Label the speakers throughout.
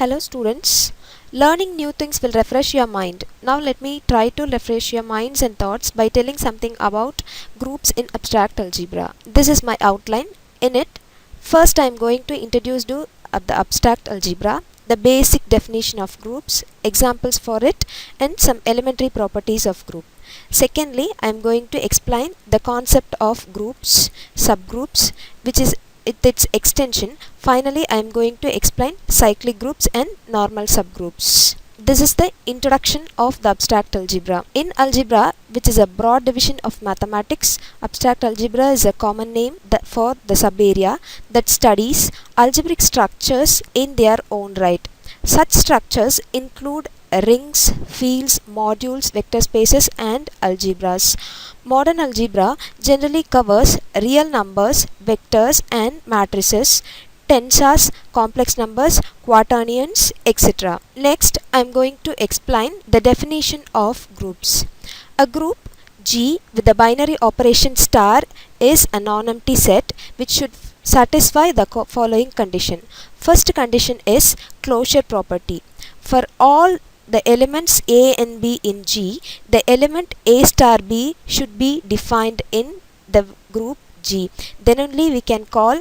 Speaker 1: Hello students, learning new things will refresh your mind. Now let me try to refresh your minds and thoughts by telling something about groups in abstract algebra. This is my outline. In it, first I am going to introduce you the abstract algebra, the basic definition of groups, examples for it, and some elementary properties of group. Secondly, I am going to explain the concept of groups, subgroups, which is its extension. Finally, I am going to explain cyclic groups and normal subgroups. This is the introduction of the abstract algebra. In algebra, which is a broad division of mathematics, abstract algebra is a common name for the subarea that studies algebraic structures in their own right. Such structures include rings, fields, modules, vector spaces, and algebras. Modern algebra generally covers real numbers, vectors, and matrices, tensors, complex numbers, quaternions, etc. Next, I am going to explain the definition of groups. A group G with the binary operation star is a non-empty set which should satisfy the following condition. First condition is closure property. For all the elements A and B in G, the element A star B should be defined in the group G. Then only we can call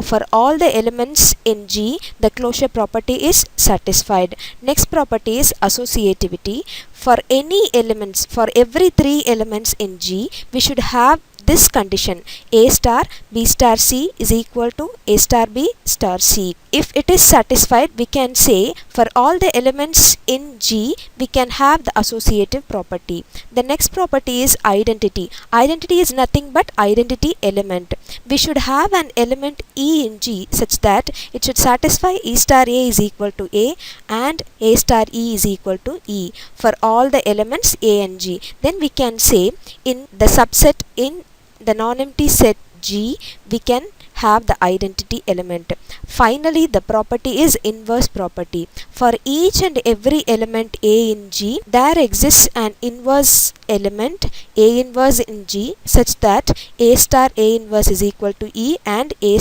Speaker 1: for all the elements in G, the closure property is satisfied. Next property is associativity. For any elements, for every 3 elements in G, we should have this condition: A star B star C is equal to A star B star C. If it is satisfied, we can say for all the elements in G, we can have the associative property. The next property is identity. Identity is nothing but identity element. We should have an element E in G such that it should satisfy E star A is equal to A and A star E is equal to E for all the elements A and G. Then we can say in the subset in the non-empty set G, we can have the identity element. Finally, the property is inverse property. For each and every element A in G, there exists an inverse element A inverse in G such that A star A inverse is equal to E and A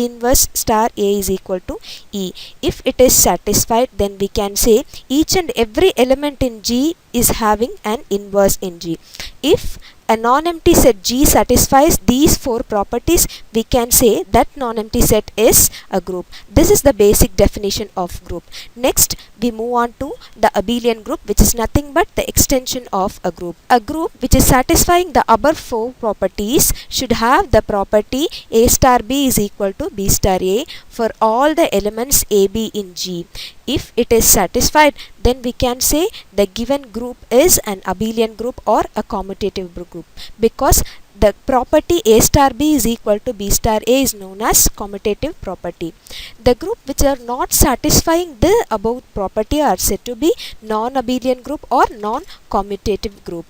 Speaker 1: inverse star A is equal to E. If it is satisfied, then we can say each and every element in G is having an inverse in G. If a non-empty set G satisfies these 4 properties, we can say that non-empty set is a group. This is the basic definition of group. Next, we move on to the abelian group, which is nothing but the extension of a group. A group which is satisfying the above 4 properties should have the property A star B is equal to B star A for all the elements AB in G. If it is satisfied, then we can say the given group is an abelian group or a commutative group, because the property A star B is equal to B star A is known as commutative property. The group which are not satisfying the above property are said to be non-abelian group or non-commutative group.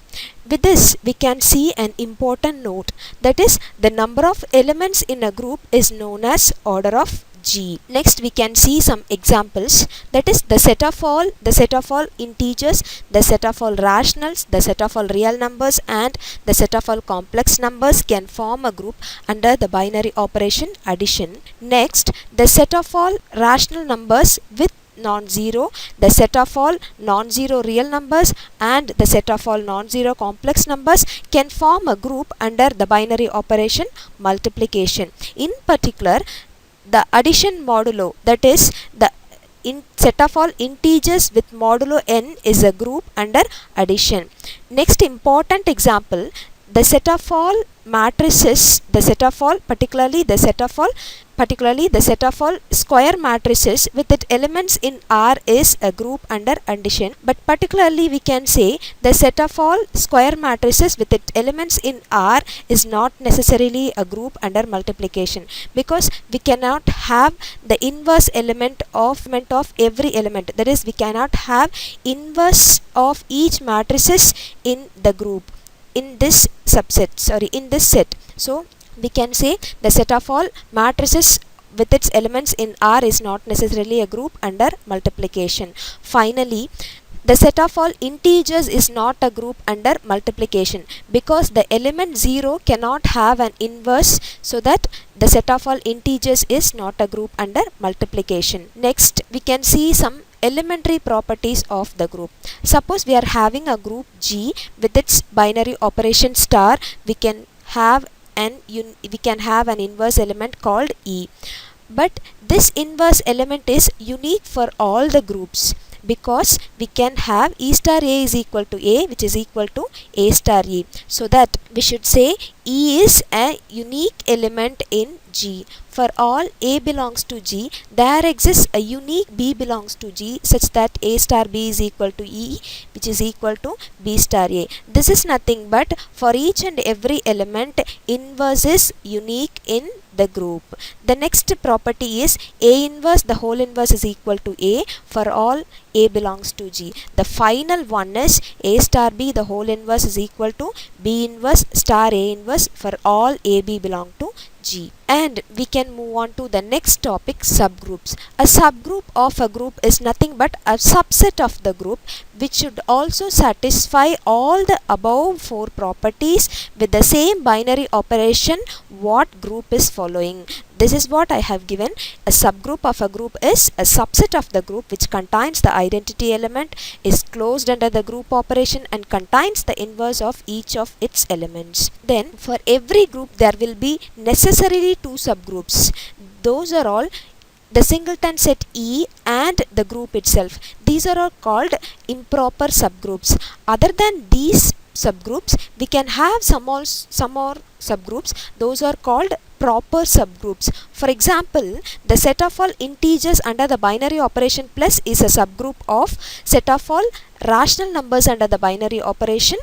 Speaker 1: With this, we can see an important note, that is, the number of elements in a group is known as order of G. Next, we can see some examples, that is the set of all integers, the set of all rationals, the set of all real numbers, and the set of all complex numbers can form a group under the binary operation addition. Next, the set of all rational numbers with non-zero, the set of all non-zero real numbers, and the set of all non-zero complex numbers can form a group under the binary operation multiplication. In particular, the addition modulo, that is the set of all integers with modulo n, is a group under addition. Next important example, the set of all matrices, the set of all square matrices with its elements in R is a group under addition, but particularly we can say the set of all square matrices with its elements in R is not necessarily a group under multiplication, because we cannot have the inverse element of every element, that is, we cannot have inverse of each matrices in the group in this in this set. So we can say the set of all matrices with its elements in R is not necessarily a group under multiplication. Finally, The set of all integers is not a group under multiplication because the element 0 cannot have an inverse, so that the set of all integers is not a group under multiplication. Next, we can see some elementary properties of the group. Suppose we are having a group G with its binary operation star, we can have an inverse element called E. But this inverse element is unique for all the groups, because we can have E star A is equal to A, which is equal to A star E. So that we should say E is a unique element in G. For all A belongs to G, there exists a unique B belongs to G such that A star B is equal to E, which is equal to B star A. This is nothing but for each and every element, inverse is unique in the group. The next property is A inverse the whole inverse is equal to A for all A belongs to G. The final one is A star B the whole inverse is equal to B inverse star A inverse for all AB belong to G. And we can move on to the next topic, subgroups. A subgroup of a group is nothing but a subset of the group which should also satisfy all the above four properties with the same binary operation what group is following. This is what I have given. A subgroup of a group is a subset of the group which contains the identity element, is closed under the group operation, and contains the inverse of each of its elements. Then for every group there will be necessarily two subgroups. Those are all the singleton set E and the group itself. These are all called improper subgroups. Other than these subgroups, we can have some more subgroups. Those are called proper subgroups. For example, the set of all integers under the binary operation plus is a subgroup of set of all rational numbers under the binary operation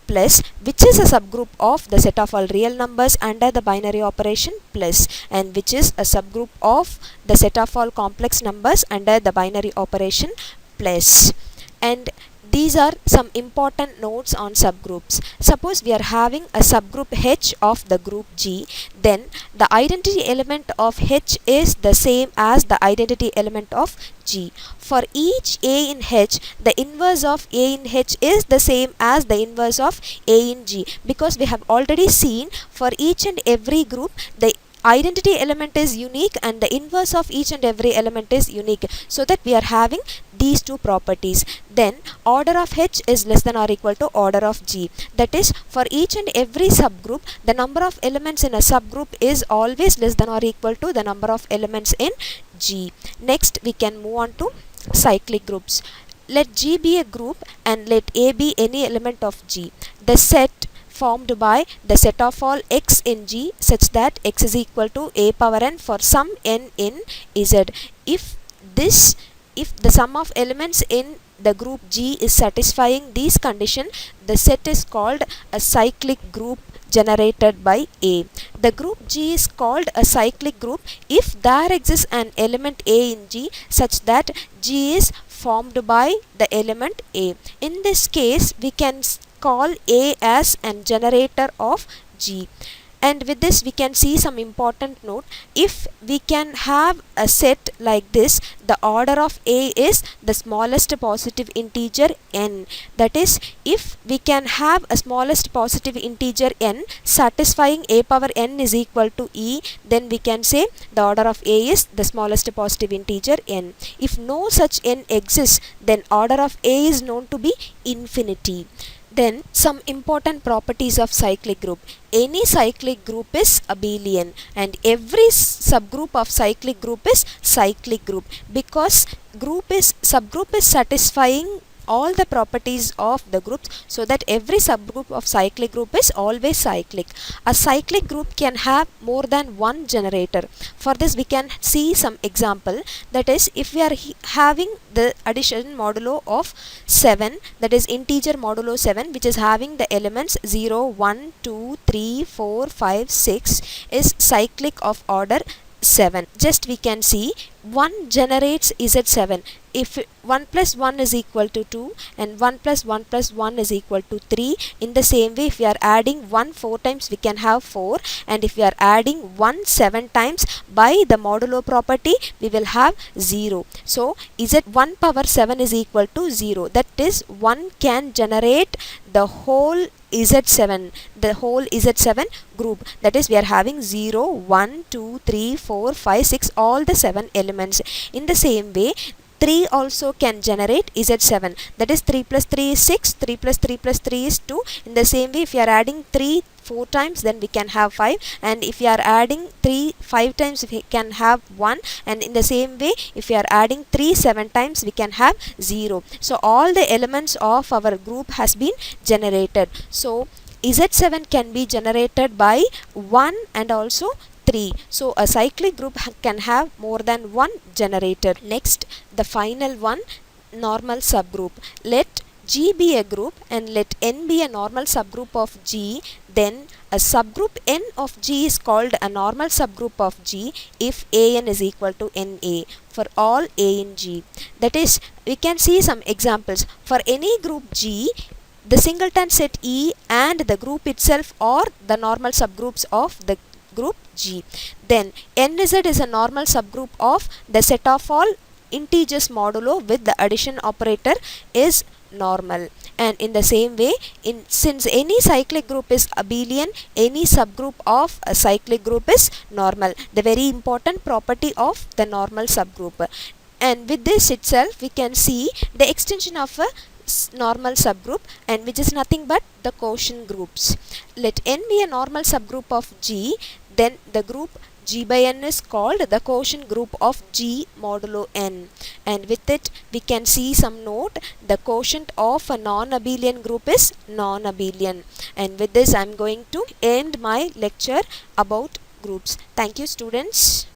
Speaker 1: plus, which is a subgroup of the set of all real numbers under the binary operation plus, and which is a subgroup of the set of all complex numbers under the binary operation plus. And these are some important notes on subgroups. Suppose we are having a subgroup H of the group G, then the identity element of H is the same as the identity element of G. For each A in H, the inverse of A in H is the same as the inverse of A in G, because we have already seen for each and every group the identity element is unique and the inverse of each and every element is unique, so that we are having these two properties. Then order of H is less than or equal to order of G. That is, for each and every subgroup, the number of elements in a subgroup is always less than or equal to the number of elements in G. Next, we can move on to cyclic groups. Let G be a group and let A be any element of G. The set formed by the set of all x in G such that x is equal to a power n for some n in Z. If the sum of elements in the group G is satisfying these condition, the set is called a cyclic group generated by A. The group G is called a cyclic group if there exists an element A in G such that G is formed by the element A. In this case, we can call A as an generator of G. And with this we can see some important note. If we can have a set like this, the order of A is the smallest positive integer n. That is, if we can have a smallest positive integer n satisfying a power n is equal to E, then we can say the order of A is the smallest positive integer n. If no such n exists, then order of A is known to be infinity. Then some important properties of cyclic group. Any cyclic group is abelian and every subgroup of cyclic group is cyclic group, because subgroup is satisfying all the properties of the groups, so that every subgroup of cyclic group is always cyclic. A cyclic group can have more than one generator. For this we can see some example. That is, if we are having the addition modulo of 7, that is integer modulo 7, which is having the elements 0, 1, 2, 3, 4, 5, 6, is cyclic of order 7. Just we can see 1 generates Z7. If 1 plus 1 is equal to 2 and 1 plus 1 plus 1 is equal to 3, in the same way if we are adding 1 4 times we can have 4, and if we are adding 1 7 times by the modulo property we will have 0. So Z1 power 7 is equal to 0. That is, 1 can generate the whole Z7, the whole Z7 group. That is, we are having 0, 1, 2, 3, 4, 5, 6, all the 7 elements. In the same way, 3 also can generate Z7. That is, 3 plus 3 is 6, 3 plus 3 plus 3 is 2. In the same way, if you are adding 3 4 times, then we can have 5, and if you are adding 3 5 times we can have 1, and in the same way if you are adding 3 7 times we can have 0. So all the elements of our group has been generated. So Z7 can be generated by 1 and also 3. So a cyclic group can have more than one generator. Next, the final one, normal subgroup. Let G be a group and let N be a normal subgroup of G, then a subgroup N of G is called a normal subgroup of G if AN is equal to NA for all A in G. That is, we can see some examples. For any group G, the singleton set E and the group itself are the normal subgroups of the group G. Then NZ is a normal subgroup of the set of all integers modulo with the addition operator is normal. And in the same way, since any cyclic group is abelian, any subgroup of a cyclic group is normal. The very important property of the normal subgroup. And with this itself we can see the extension of a normal subgroup, and which is nothing but the quotient groups. Let N be a normal subgroup of G, then the group G by N is called the quotient group of G modulo N. And with it we can see some note, the quotient of a non-abelian group is non-abelian. And with this I am going to end my lecture about groups. Thank you, students.